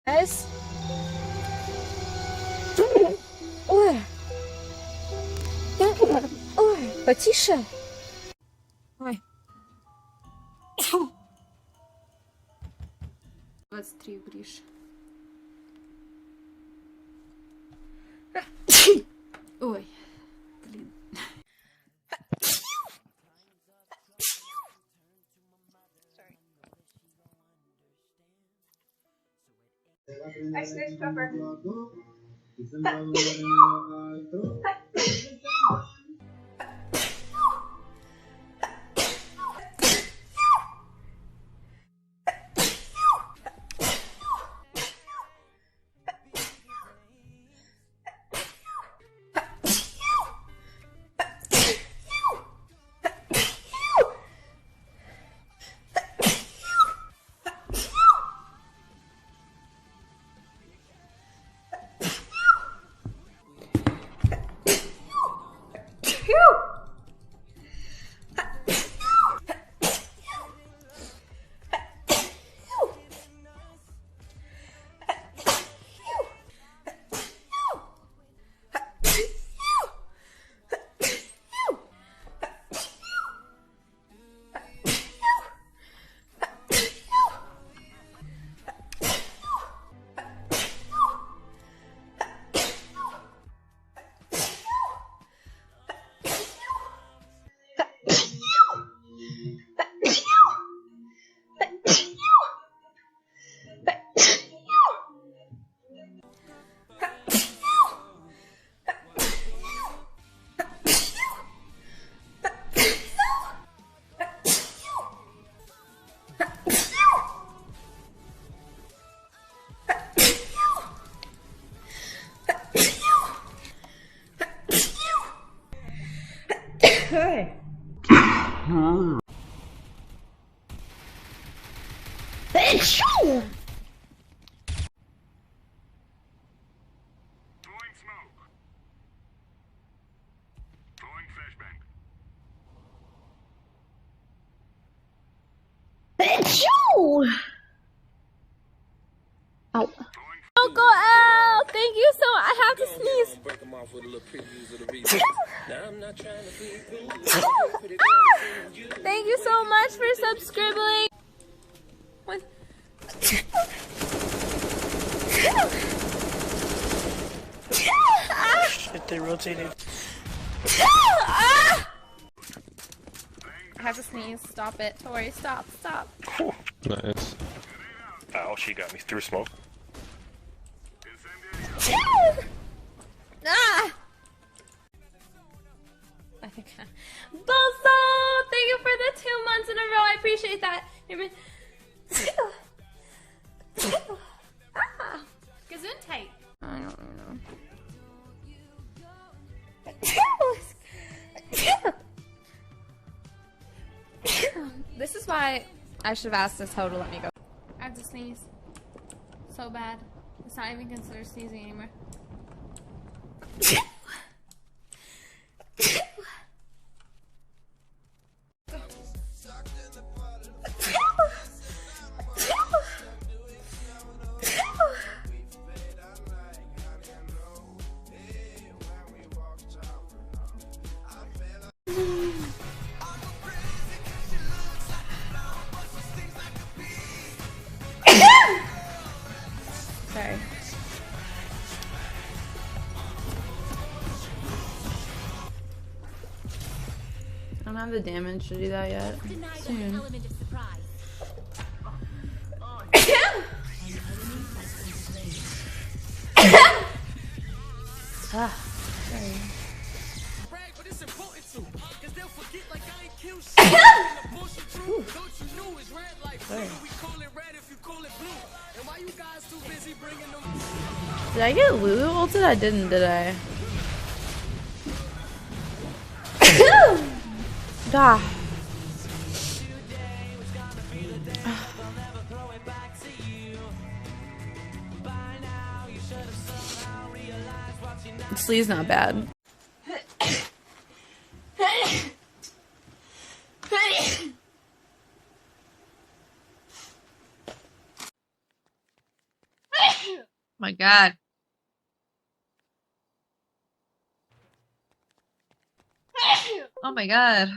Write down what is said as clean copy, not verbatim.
Guys. Ой. Ой, потише. Ой. 23 Гриш. Ой, блин. I snitched pepper. Hey. Achoo! Throwing smoke. Throwing flashbang. Achoo! Ow. Uncle Al, thank you so much. I have to sneeze. Thank you so much for subscribing. What? Shit, they rotated. I have to sneeze. Stop it. Tori, stop. Nice. Ow, she got me through smoke. Ah! Bozo! Thank you for the 2 months in a row. I appreciate that. Ah! Gesundheit. I don't know. This is why I should have asked this hoe to let me go. I have to sneeze. So bad. It's not even considered sneezing anymore. Sorry. I don't have the damage to do that yet. Soon. Ah, sorry. Did I get Lulu ulted? I didn't, did I? Ah. Sleeve's not bad. My God. Oh my God.